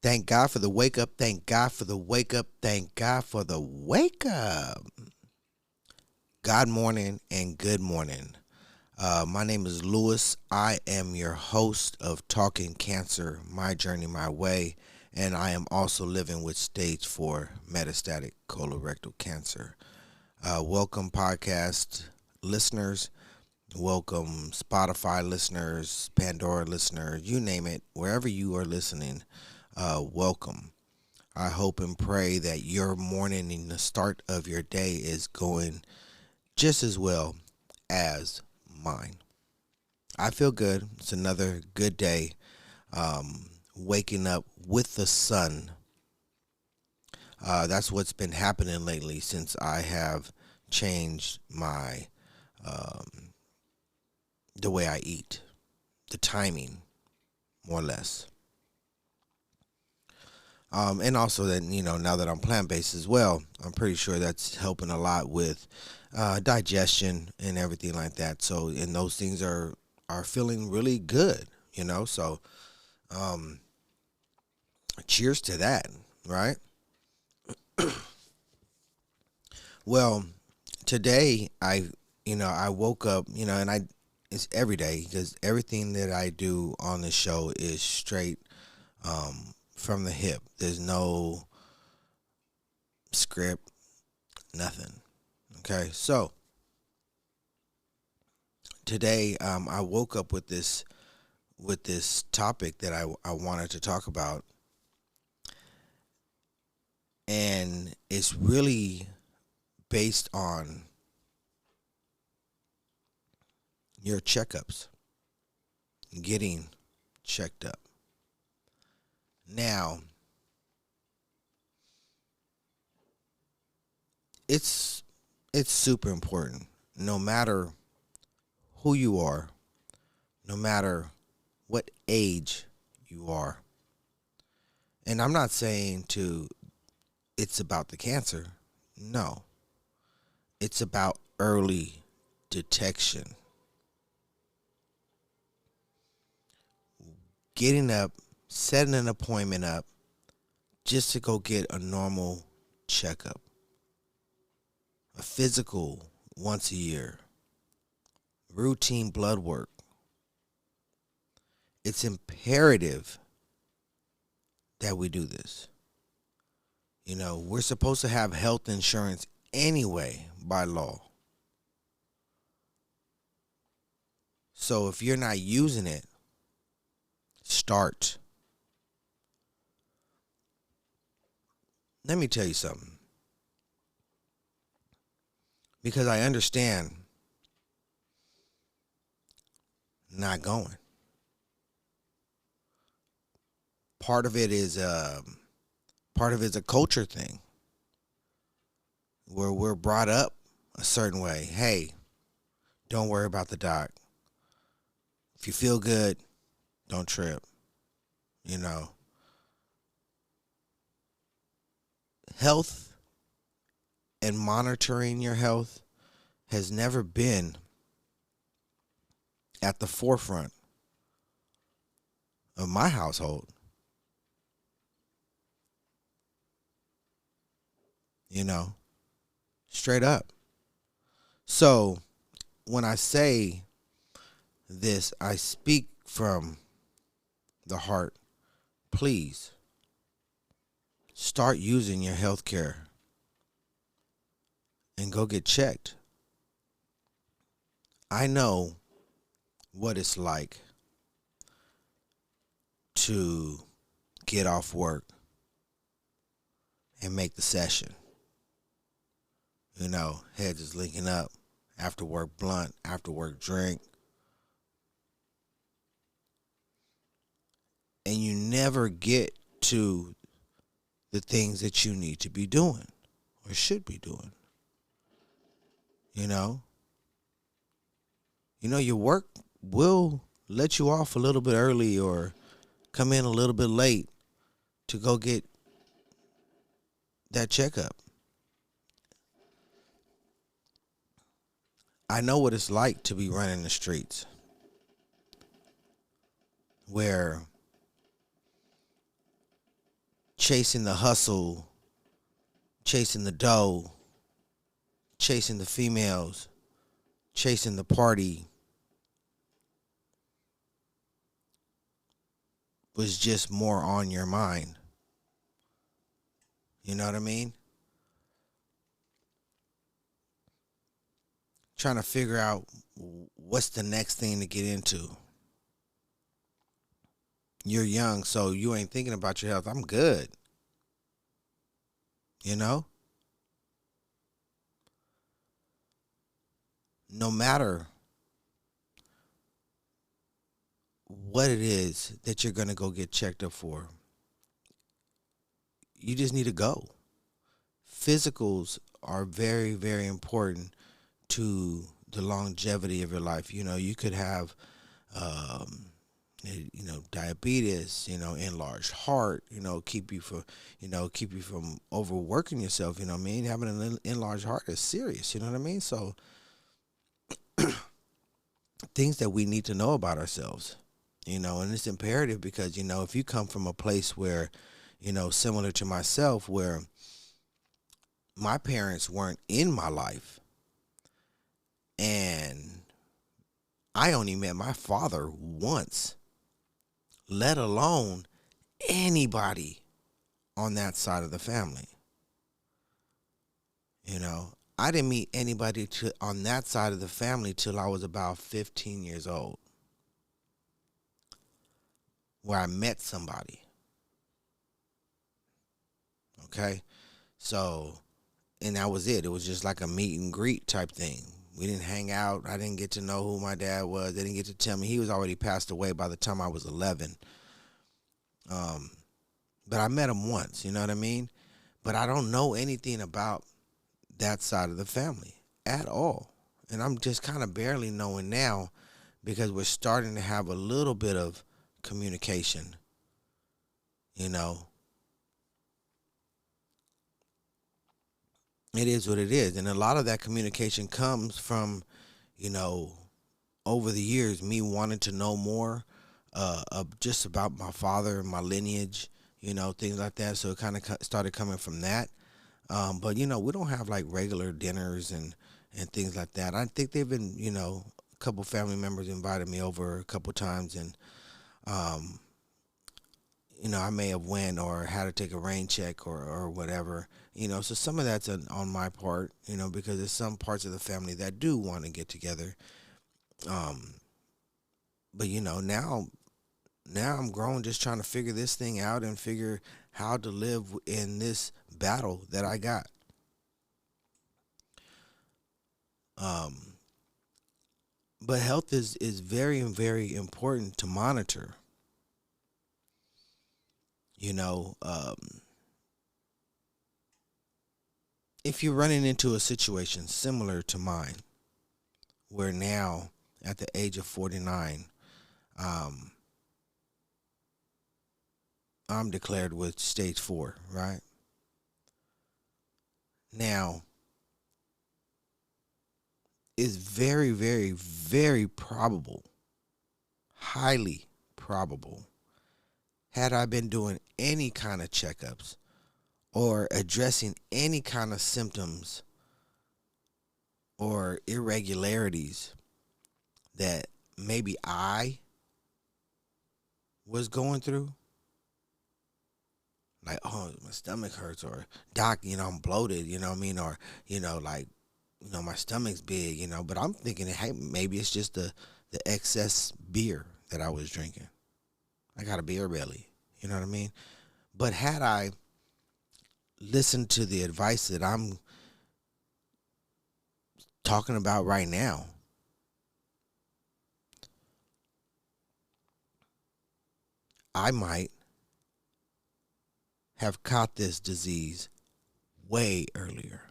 Thank God for the wake up. Thank God for the wake up. Thank God for the wake up. God morning and good morning. My name is Lewis. I am your host of Talking Cancer, My Journey, My Way, and I am also living with stage 4 metastatic colorectal cancer. Welcome, podcast listeners. Welcome, Spotify listeners, Pandora listeners, you name it, wherever you are listening. Welcome. I hope and pray that your morning and the start of your day is going just as well as mine. I feel good. It's another good day. Waking up with the sun. That's what's been happening lately since I have changed my the way I eat, the timing, more or less. And also that, now that I'm plant-based as well, I'm pretty sure that's helping a lot with digestion and everything like that. So, and those things are feeling really good, So, um, cheers to that, right? Well, today I woke up, and it's every day because everything that I do on the show is straight from the hip. There's no script, nothing. Okay, so today I woke up with this topic that I wanted to talk about, and it's really based on your checkups, getting checked up. Now, it's super important, no matter who you are, no matter what age you are. And I'm not saying it's about the cancer. No. It's about early detection. Getting up, setting an appointment up just to go get a normal checkup. A physical once a year. Routine blood work. It's imperative that we do this. We're supposed to have health insurance anyway by law. So if you're not using it, start. Let me tell you something. Because I understand not going. Part of it is a culture thing where we're brought up a certain way. Hey, don't worry about the doc. If you feel good, don't trip. Health and monitoring your health has never been at the forefront of my household. Straight up. So when I say this, I speak from the heart. Please start using your health care and go get checked. I know what it's like to get off work and make the session. Heads is linking up, after work blunt, after work drink. And you never get to the things that you need to be doing or should be doing. Your work will let you off a little bit early or come in a little bit late to go get that checkup. I know what it's like to be running the streets where chasing the hustle, chasing the dough, chasing the females, chasing the party was just more on your mind. You know what I mean? Trying to figure out what's the next thing to get into. You're young, so you ain't thinking about your health. I'm good. You know? No matter what it is that you're going to go get checked up for, you just need to go. Physicals are very, very important to the longevity of your life. You know, you could have, diabetes, enlarged heart, keep you from overworking yourself. You know what I mean? Having an enlarged heart is serious. You know what I mean? So things that we need to know about ourselves, and it's imperative because, if you come from a place where, similar to myself, where my parents weren't in my life and I only met my father once, let alone anybody on that side of the family. I didn't meet anybody on that side of the family till I was about 15 years old, where I met somebody. Okay? So, and that was it. It was just like a meet and greet type thing. We didn't hang out. I didn't get to know who my dad was. They didn't get to tell me. He was already passed away by the time I was 11. But I met him once, you know what I mean? But I don't know anything about that side of the family at all. And I'm just kind of barely knowing now because we're starting to have a little bit of communication, you know. It is what it is. And a lot of that communication comes from, over the years, me wanting to know more just about my father and my lineage, things like that. So it kind of started coming from that. But, we don't have like regular dinners and things like that. I think they've been, a couple family members invited me over a couple times and, I may have went or had to take a rain check or whatever, so some of that's on my part, because there's some parts of the family that do want to get together. But, now I'm grown, just trying to figure this thing out and figure how to live in this battle that I got. But health is very, very important to monitor. If you're running into a situation similar to mine, where now at the age of 49, I'm declared with stage 4, right? Now, it's very, very, very probable, highly probable, had I been doing any kind of checkups or addressing any kind of symptoms or irregularities that maybe I was going through, like, oh, my stomach hurts, or doc, I'm bloated, you know what I mean, or like, my stomach's big, but I'm thinking, hey, maybe it's just the excess beer that I was drinking. I got a beer belly, you know what I mean? But had I listened to the advice that I'm talking about right now, I might have caught this disease way earlier.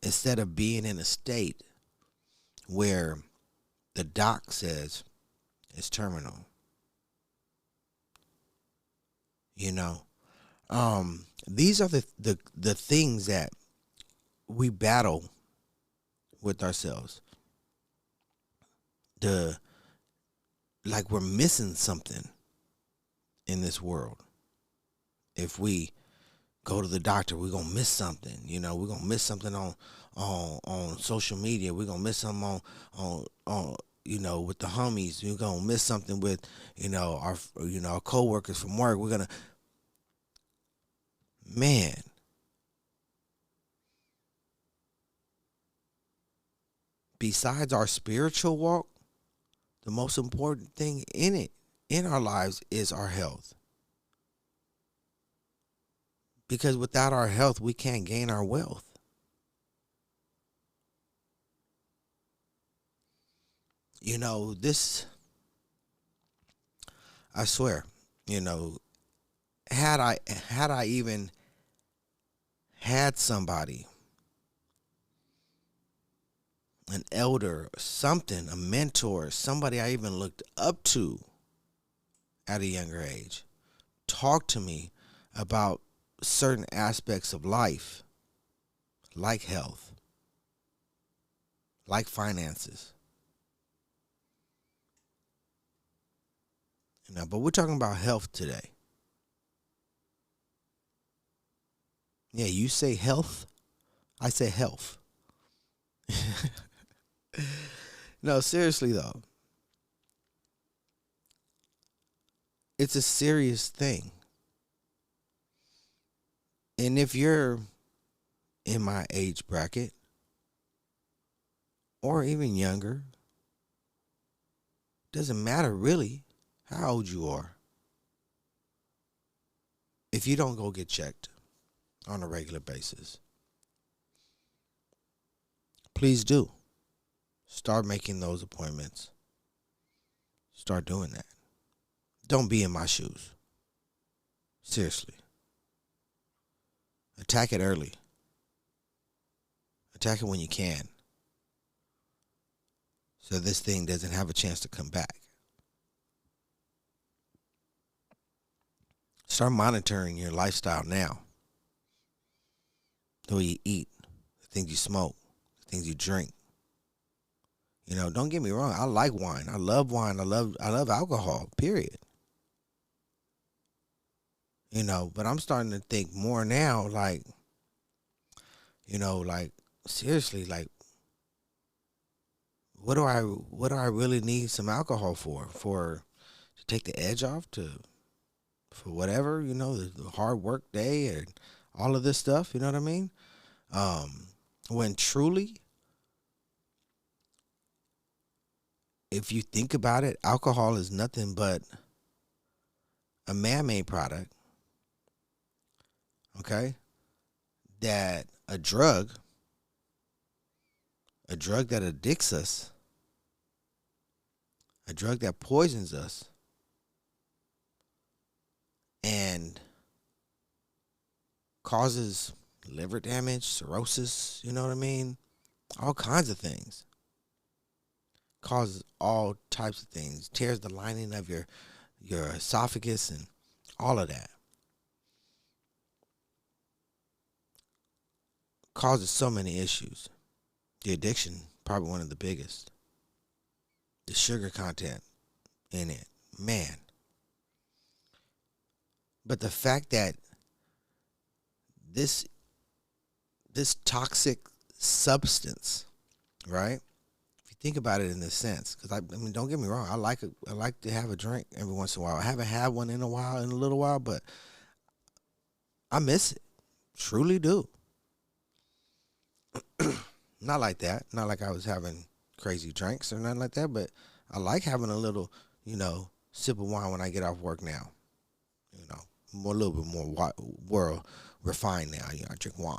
Instead of being in a state where the doc says it's terminal. These are the things that we battle with ourselves. Like we're missing something in this world. If we go to the doctor, we're gonna miss something. We're gonna miss something on social media. We're gonna miss something on with the homies. We're gonna miss something with our coworkers from work. We're gonna man. Besides our spiritual walk, the most important thing in our lives is our health. Because without our health, we can't gain our wealth. This, I swear, had I even had somebody, an elder, something, a mentor, somebody I even looked up to at a younger age, talk to me about certain aspects of life, like health, like finances. But we're talking about health today. Yeah, you say health, I say health. No, seriously though, it's a serious thing. And if you're in my age bracket or even younger, doesn't matter really how old you are. If you don't go get checked on a regular basis, please do. Start making those appointments. Start doing that. Don't be in my shoes. Seriously. Attack it early. Attack it when you can. So this thing doesn't have a chance to come back. Start monitoring your lifestyle now. The way you eat, the things you smoke, the things you drink. Don't get me wrong. I like wine. I love wine. I love alcohol, period. But I'm starting to think more now, like, like seriously, like what do I really need some alcohol for? To take the edge off, for whatever, the hard work day and all of this stuff, you know what I mean? When truly, if you think about it, alcohol is nothing but a man-made product, okay? That a drug that addicts us, a drug that poisons us, and causes liver damage, cirrhosis, you know what I mean? All kinds of things. Causes all types of things. Tears the lining of your esophagus and all of that. Causes so many issues. The addiction, probably one of the biggest. The sugar content in it, man. But the fact that this toxic substance, right? If you think about it in this sense, because I mean, don't get me wrong, I like to have a drink every once in a while. I haven't had one in a little while, but I miss it, truly do. Not like that, not like I was having crazy drinks or nothing like that, but I like having a little, sip of wine when I get off work now. A little bit more world refined now. I drink wine.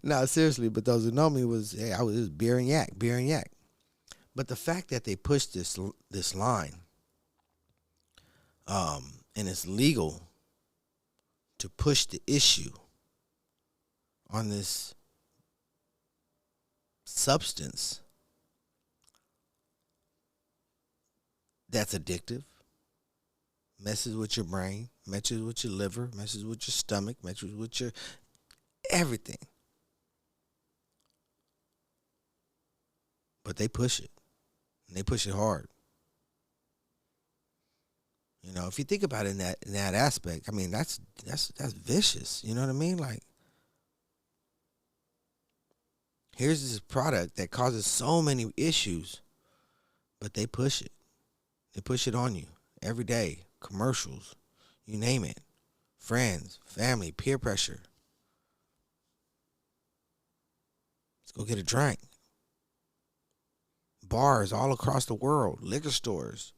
No, seriously, but those who know me it was beer and yak. But the fact that they pushed this line, and it's legal to push the issue on this substance that's addictive, messes with your brain, messes with your liver, messes with your stomach, messes with your everything. But they push it. And they push it hard. If you think about it in that aspect, I mean, that's vicious. You know what I mean? Like, here's this product that causes so many issues, but they push it. They push it on you every day. Commercials, you name it. Friends, family, peer pressure. Let's go get a drink. Bars all across the world, liquor stores,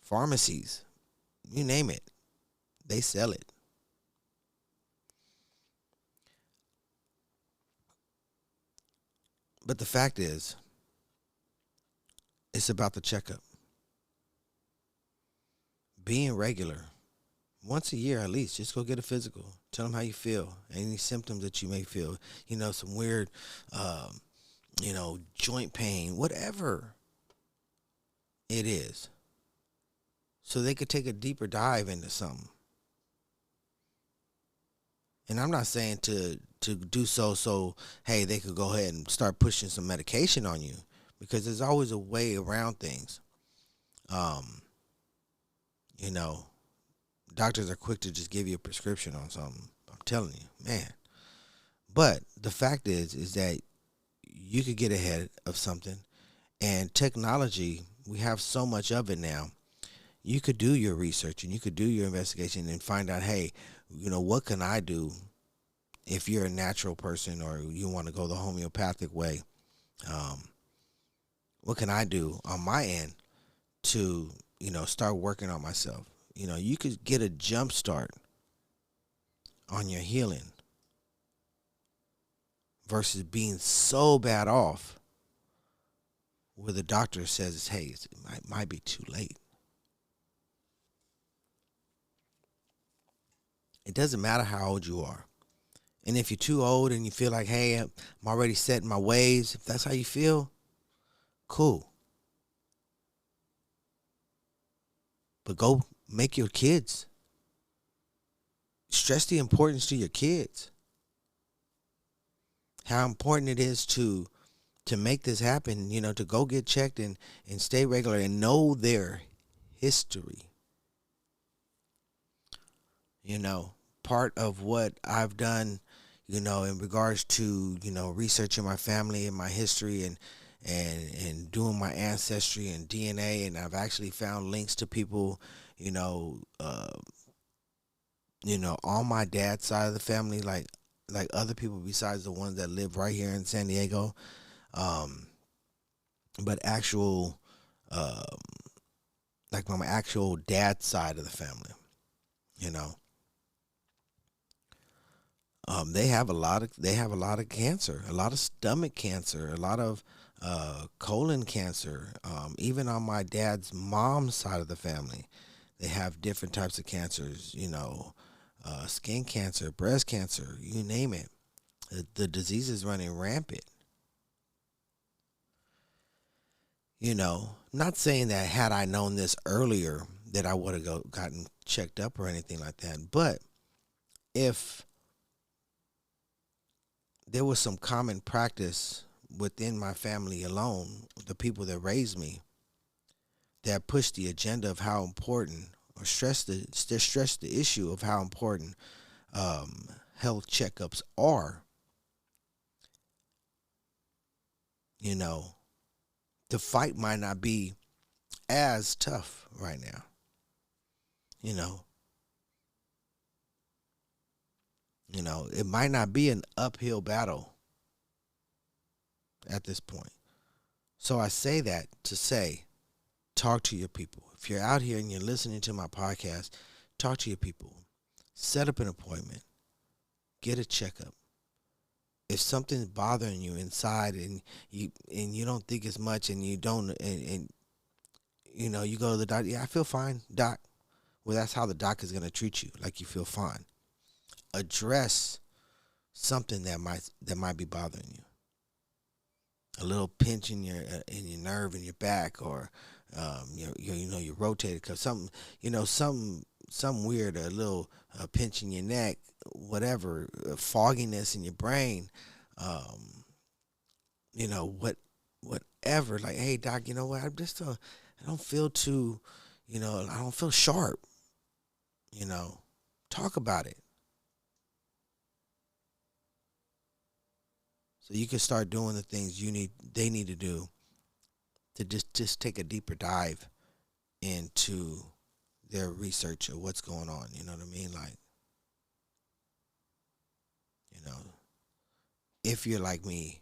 pharmacies, you name it. They sell it. But the fact is, it's about the checkup. Being regular. Once a year at least, just go get a physical. Tell them how you feel. Any symptoms that you may feel. Some weird, joint pain, whatever it is. So they could take a deeper dive into something. And I'm not saying to do so hey, they could go ahead and start pushing some medication on you, because there's always a way around things. Um, you know, Doctors are quick to just give you a prescription on something. I'm telling you, man. But the fact is that you could get ahead of something, and technology, we have so much of it now. You could do your research and you could do your investigation and find out, hey, what can I do if you're a natural person or you want to go the homeopathic way? Um, what can I do on my end to, start working on myself? You could get a jump start on your healing versus being so bad off where the doctor says, hey, it might be too late. It doesn't matter how old you are. And if you're too old and you feel like, hey, I'm already set in my ways, if that's how you feel, cool. But go make your kids. Stress the importance to your kids. How important it is to make this happen, to go get checked and stay regular and know their history. Part of what I've done, in regards to, researching my family and my history and doing my ancestry and DNA, and I've actually found links to people, on my dad's side of the family, like other people besides the ones that live right here in San Diego, but actual, like my actual dad's side of the family, you know. They have a lot of cancer, a lot of stomach cancer, a lot of colon cancer. Even on my dad's mom's side of the family, they have different types of cancers. Skin cancer, breast cancer, you name it. The disease is running rampant. Not saying that had I known this earlier that I would have gotten checked up or anything like that, but if there was some common practice within my family alone, the people that raised me, that pushed the agenda of how important, or stress the issue of how important health checkups are. You know, the fight might not be as tough right now. You know, it might not be an uphill battle at this point. So I say that to say, talk to your people. If you're out here and you're listening to my podcast, talk to your people. Set up an appointment. Get a checkup. If something's bothering you inside and you don't think it's much and you don't and you go to the doctor, yeah, I feel fine, doc. Well, that's how the doc is going to treat you, like you feel fine. Address something that might be bothering you. A little pinch in your nerve in your back, or your rotator cuff, something, something weird, a little pinch in your neck, whatever, fogginess in your brain, you know what whatever. Like, hey doc, you know what? I don't feel too, I don't feel sharp. Talk about it. So you can start doing the things they need to do to just take a deeper dive into their research of what's going on. You know what I mean? Like, you know, if you're like me,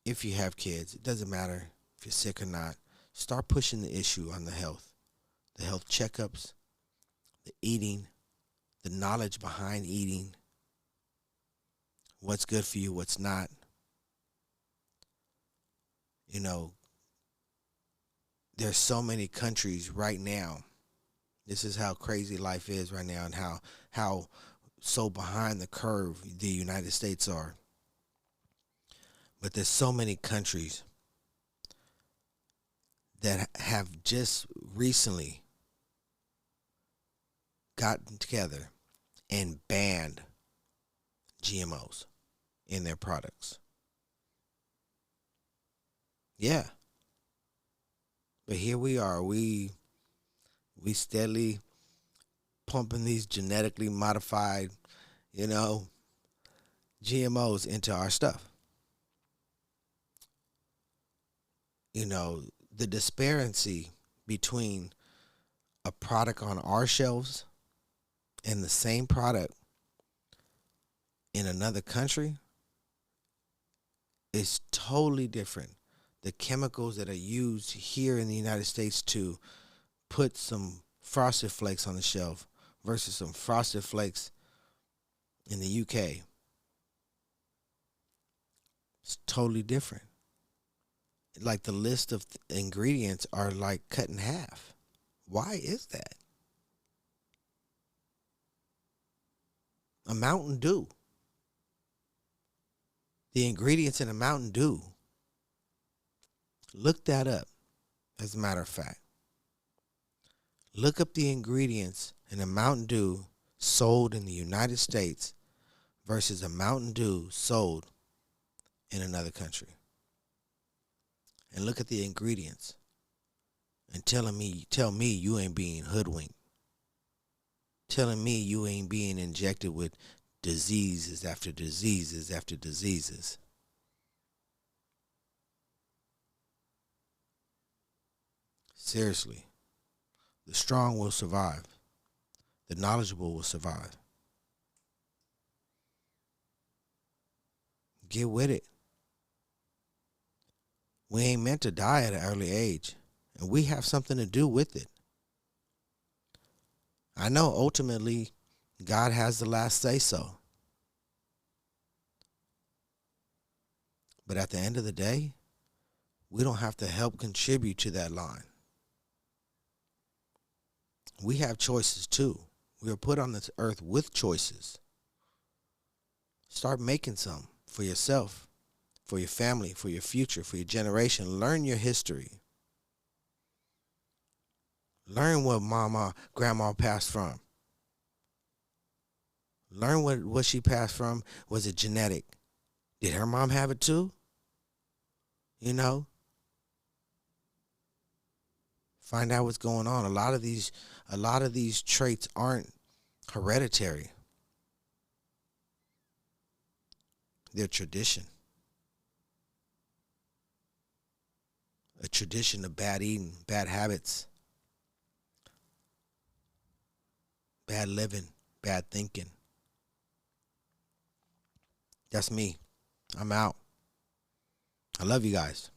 if you have kids, it doesn't matter if you're sick or not. Start pushing the issue on the health checkups, the eating, the knowledge behind eating, what's good for you, what's not. You know, there's so many countries right now. This is how crazy life is right now, and how so behind the curve the United States are. But there's so many countries that have just recently gotten together and banned GMOs in their products. Yeah. But here we are. We steadily pumping these genetically modified, you know, GMOs into our stuff. The disparity between a product on our shelves and the same product in another country is totally different. The chemicals that are used here in the United States to put some Frosted Flakes on the shelf versus some Frosted Flakes in the UK, it's totally different. Like the list of ingredients are like cut in half. Why is that? A Mountain Dew. The ingredients in a Mountain Dew. Look that up, as a matter of fact. Look up the ingredients in a Mountain Dew sold in the United States versus a Mountain Dew sold in another country. And look at the ingredients and tell me you ain't being hoodwinked. Telling me you ain't being injected with diseases after diseases after diseases. Seriously, the strong will survive. The knowledgeable will survive. Get with it. We ain't meant to die at an early age, and we have something to do with it. I know ultimately God has the last say so. But at the end of the day, we don't have to help contribute to that line. We have choices too. We are put on this earth with choices. Start making some for yourself, for your family, for your future, for your generation. Learn your history. Learn what grandma passed from. Learn what she passed from. Was it genetic? Did her mom have it too? Find out what's going on. A lot of these traits aren't hereditary. They're tradition. A tradition of bad eating, bad habits, bad living, bad thinking. That's me. I'm out. I love you guys.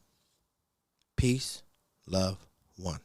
Peace, love, one.